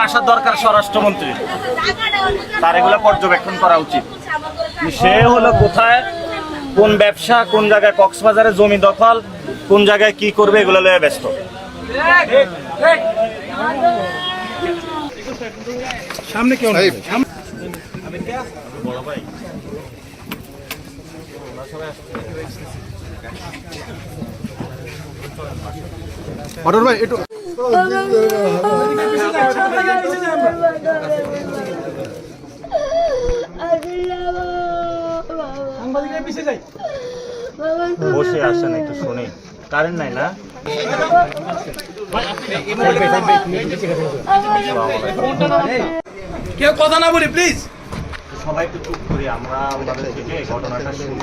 আসা দরকার স্বরাষ্ট্রমন্ত্রী, তার এগুলো পর্যবেক্ষণ করা উচিত। সে হলো কোথায় কোন ব্যবসা, কোন জায়গায় কক্সবাজারে জমি দখল, কোন জায়গায় কি করবে এগুলো লয়ে ব্যস্ত। সামনে কেউ নেই। বড় ভাই অটর ভাই একটু বসে আসেন, একটু শুনি। কারেন্ট নাই না? কেউ কথা না বলি প্লিজ। সবাই একটু চুপ করি, আমরা ওনাদের থেকে ঘটনাটা শুনি।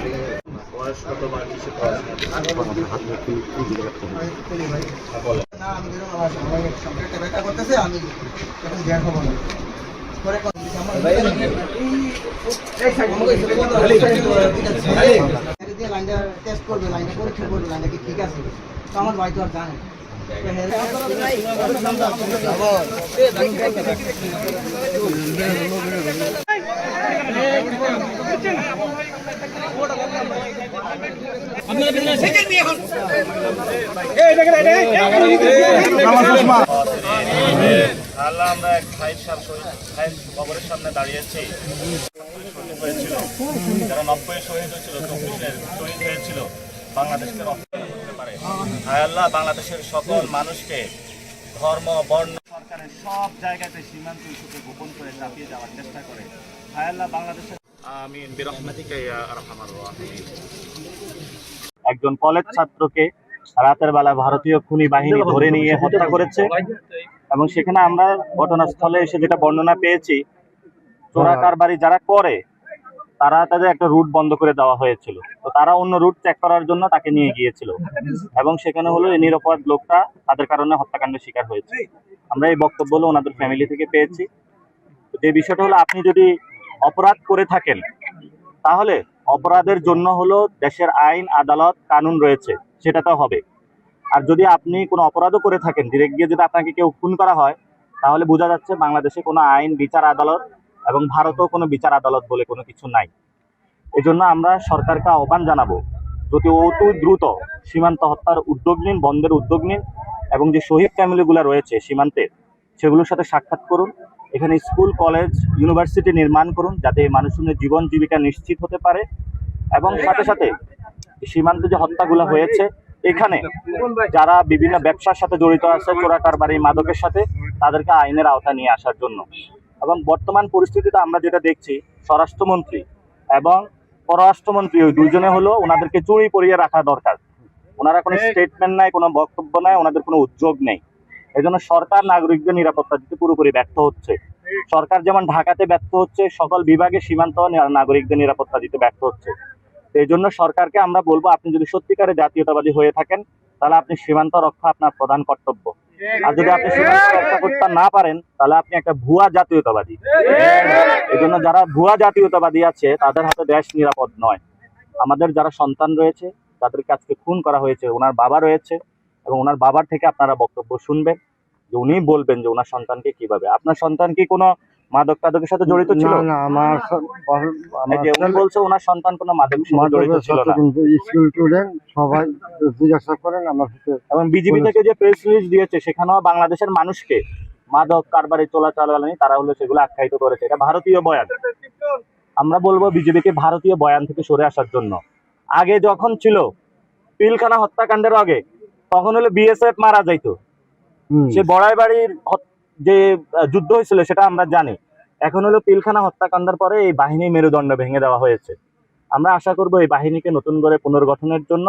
বয়স কত বা কিছু লাইনটা টেস্ট করবে, লাইনটা পরীক্ষা করবে, লাইনটা কি ঠিক আছে। তো আমার ভাই তো আর জানে আল্লাহ, আমরা এক ভাইয়ের কবরের সামনে দাঁড়িয়েছি। হয়েছিল যারা 90 শহীদ হয়েছিল, 24 শহীদ হয়েছিল, বাংলাদেশকে রক্ষা করতে পারে। হায় আল্লাহ, বাংলাদেশের সকল মানুষকে ধর্ম বর্ণ সরকারের সব জায়গাতে সীমান্ত ইস্যুকে গোপন করে চাপিয়ে যাওয়ার চেষ্টা করে। হায় আল্লাহ, বাংলাদেশের আমিন বিরহমাতিকা ইয়া আরহামার রাহিমিন। একজন কলেজ ছাত্রকে রাতের বেলা ভারতীয় খুনি বাহিনী ধরে নিয়ে হত্যা করেছে এবং সেখানে আমরা ঘটনাস্থলে এসে যেটা বর্ণনা পেয়েছি, চোরা কারবারি যারা করে তারা তাদের একটা রুট বন্ধ করে দেওয়া হয়েছিল। তো তারা অন্য রুট চেক করার জন্য তাকে নিয়ে গিয়েছিল এবং সেখানে হলো এই নিরাপদ লোকটা তাদের কারণে হত্যাকাণ্ডের শিকার হয়েছে। আমরা এই বক্তব্য হলো ওনাদের ফ্যামিলি থেকে পেয়েছি। তো যে বিষয়টা হলো, আপনি যদি অপরাধ করে থাকেন তাহলে অপরাধের জন্য হলো দেশের আইন, আদালত, কানুন রয়েছে, সেটা তো হবে। আর যদি আপনি কোনো অপরাধও করে থাকেন, ডিরেক্ট গিয়ে যদি আপনাকে কেউ খুন করা হয়, তাহলে বোঝা যাচ্ছে বাংলাদেশে কোনো আইন, বিচার, আদালত এবং ভারতেও কোনো বিচার আদালত বলে কোনো কিছু নাই। এই জন্য আমরা সরকারকে আহ্বান জানাবো, যদি অতি দ্রুত সীমান্ত হত্যার উদ্যোগ নিন, বন্ধের উদ্যোগ নিন এবং যে শহীদ ফ্যামিলিগুলো রয়েছে সীমান্তে সেগুলোর সাথে সাক্ষাৎ করুন। এখানে স্কুল, কলেজ, ইউনিভার্সিটি নির্মাণ করুন যাতে মানুষের জীবন জীবিকা নিশ্চিত হতে পারে এবং সাথে সাথে সীমান্তে যে হত্যাগুলো হয়েছে এখানে যারা বিভিন্ন ব্যবসার সাথে জড়িত আছে, চোরা কারবারি, মাদকের সাথে, তাদেরকে আইনের আওতায় নিয়ে আসার জন্য। এবং বর্তমান পরিস্থিতিতে আমরা যেটা দেখছি, স্বরাষ্ট্রমন্ত্রী এবং পররাষ্ট্রমন্ত্রী ওই দুইজনে হলো ওনাদেরকে চুরি পরিয়ে রাখা দরকার। ওনারা কোনো স্টেটমেন্ট নাই, কোনো বক্তব্য নাই, ওনাদের কোনো উদ্যোগ নেই। এই জন্য সরকার নাগরিকদের নিরাপত্তা দিতে পুরোপুরি ব্যর্থ হচ্ছে। সরকার যেমন ঢাকাতে ব্যর্থ হচ্ছে, সকল বিভাগে সীমান্ত নাগরিকদের নিরাপত্তা দিতে ব্যর্থ হচ্ছে। এই জন্য সরকারকে আমরা বলবো, আপনি যদি সত্যিকারের জাতীয়তাবাদী হয়ে থাকেন তাহলে আপনি সীমান্ত রক্ষা আপনার প্রধান কর্তব্য। আর যদি আপনি সীমান্ত রক্ষা করতে না পারেন তাহলে আপনি একটা ভুয়া জাতীয়তাবাদী। এই জন্য যারা ভুয়া জাতীয়তাবাদী আছে তাদের হাতে দেশ নিরাপদ নয়। আমাদের যারা সন্তান রয়েছে তাদেরকে আজকে খুন করা হয়েছে, ওনার বাবা রয়েছে এবং ওনার বাবার থেকে আপনারা বক্তব্য শুনবেন, যে উনি বলবেন যে ওনার সন্তানকে কিভাবে। আপনার সন্তান কি কোনো মাদক টাদকের সাথে জড়িত ছিল? না, আমার উনি বলছে ওনার সন্তান কোনো মাদকের সাথে জড়িত ছিল না। স্কুল স্টুডেন্ট সবাই জিজ্ঞাসা করেন আমার সাথে। এবং বিজেপি থেকে যে প্রেস রিলিজ দিয়েছে সেখানেও বাংলাদেশের মানুষকে মাদক কারবারি চোরাচালানি তারা হলো সেগুলো আখ্যায়িত করেছে। এটা ভারতীয় বয়ান। আমরা বলবো বিজেপিকে ভারতীয় বয়ান থেকে সরে আসার জন্য। আগে যখন ছিল পিলখানা হত্যাকাণ্ডের আগে, তখন হলো বিএসএফ মারা যাইতো। সে বড়াই বাড়ির যে যুদ্ধ হয়েছিল সেটা আমরা জানি। এখন হলো পিলখানা হত্যাকাণ্ডের পরে এই বাহিনী মেরুদণ্ড ভেঙে দেওয়া হয়েছে। আমরা আশা করব এই বাহিনীকে নতুন করে পুনর্গঠনের জন্য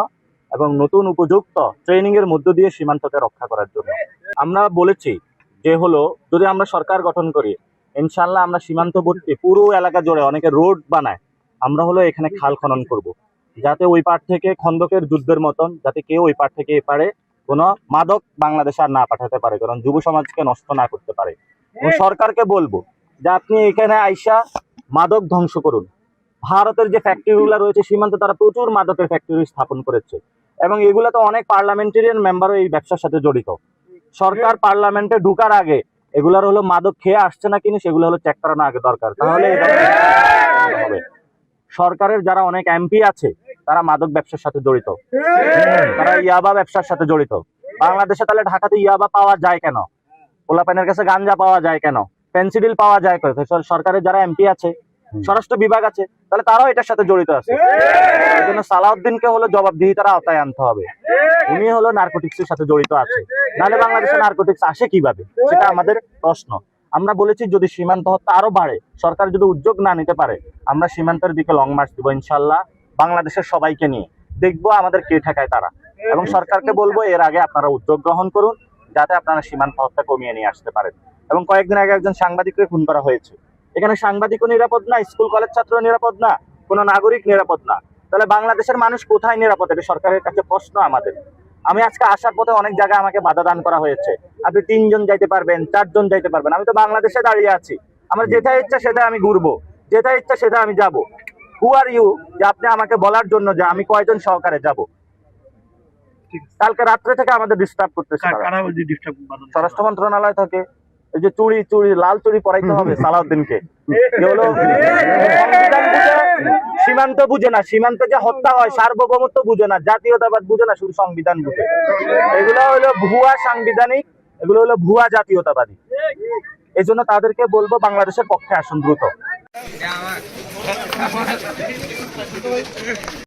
এবং নতুন উপযুক্ত ট্রেনিং এর মধ্য দিয়ে সীমান্তকে রক্ষা করার জন্য। আমরা বলেছি যে হলো যদি আমরা সরকার গঠন করি, ইনশাল্লাহ আমরা সীমান্তবর্তী পুরো এলাকা জুড়ে অনেকে রোড বানায়, আমরা হলো এখানে খাল খনন করব, যাতে ওই পার থেকে খন্দকের যুদ্ধের মতন যাতে কেউ ওই পার থেকে এপারে কোনো মাদক বাংলাদেশে আর না পাঠাতে পারে, কারণ যুব সমাজকে নষ্ট না করতে পারে। সরকারকে বলবো যে আপনি এখানে আইসা মাদক ধ্বংস করুন। ভারতের যে ফ্যাক্টরিগুলো রয়েছে সীমান্তে, তারা প্রচুর মাদকের ফ্যাক্টরি স্থাপন করেছে এবং এগুলো তো অনেক পার্লামেন্টারিয়ান মেম্বারও এই ব্যবসার সাথে জড়িত। সরকার পার্লামেন্টে ঢুকার আগে এগুলার হলো মাদক খেয়ে আসছে না কিনা সেগুলো হলো চেক করানো আগে দরকার, তাহলে এটা হবে। সরকারের যারা অনেক এমপি আছে তারা মাদক ব্যবসার সাথে জড়িত, তারা ইয়াবা ব্যবসার সাথে জড়িত। বাংলাদেশে তাহলে ঢাকাতে ইয়াবা পাওয়া যায় কেন? পোলাপানের কাছে গাঞ্জা পাওয়া যায় কেন? ফেন্সিডিল পাওয়া যায় কেন? সরকারের যারা এমপি আছে, স্বরাষ্ট্র বিভাগ আছে, তাহলে তারাও এটার সাথে জড়িত আছে। এই জন্য সালাউদ্দিনকে হলো জবাবদিহিতার আওতায় আনতে হবে। উনি হলো নার্কোটিক্সের সাথে জড়িত আছে, নাহলে বাংলাদেশে নার্কোটিক্স আসে কিভাবে, সেটা আমাদের প্রশ্ন। আমরা বলেছি যদি সীমান্ত হত্যা আরো বাড়ে, সরকার যদি উদ্যোগ না নিতে পারে, আমরা সীমান্তের দিকে লং মার্চ দিব ইনশাল্লাহ, বাংলাদেশের সবাইকে নিয়ে দেখবো আমাদের কে ঠেকায় তারা। এবং সরকারকে বলবো এর আগে আপনারা উদ্যোগ গ্রহণ করুন, যাতে আপনারা সীমান্ত হত্যা কমিয়ে নিয়ে আসতে পারেন। এবং কয়েকদিন আগে একজন সাংবাদিককে খুন করা হয়েছে, এখানে সাংবাদিকও নিরাপদ না, স্কুল কলেজ ছাত্র নিরাপদ না, কোনো নাগরিক নিরাপদ না, তাহলে বাংলাদেশের মানুষ কোথায় নিরাপদ? এটা সরকারের কাছে প্রশ্ন আমাদের। আমি আজকে আসার পথে অনেক জায়গায় আমাকে বাধা দান করা হয়েছে, আপনি 3 জন যাইতে পারবেন, 4 জন যাইতে পারবেন। আমি তো বাংলাদেশে দাঁড়িয়ে আছি, আমার যেটা ইচ্ছা সেটা আমি ঘুরবো, যেটা ইচ্ছা সেটা আমি যাব। হু আর ইউ যে আপনি আমাকে বলার জন্য যে আমি কয়জন সহকারে যাব? কালকে রাত্রে থেকে আমাদের ডিস্টার্ব করতেছে স্বরাষ্ট্র মন্ত্রণালয় থেকে। এই যে চুরি লাল চুরি পরাইতে হবে সালাউদ্দিনকে, সংবিধান বুঝে, সীমান্ত বুঝে না, সীমান্তে যে হত্যা হয় সার্বভৌমত্ব বুঝে না, জাতীয়তাবাদ বুঝে না, শুধু সংবিধান বুঝে। এগুলো হলো ভুয়া সাংবিধানিক, এগুলো হলো ভুয়া জাতীয়তাবাদী। এই জন্য তাদেরকে বলবো বাংলাদেশের পক্ষে আসুন দ্রুত।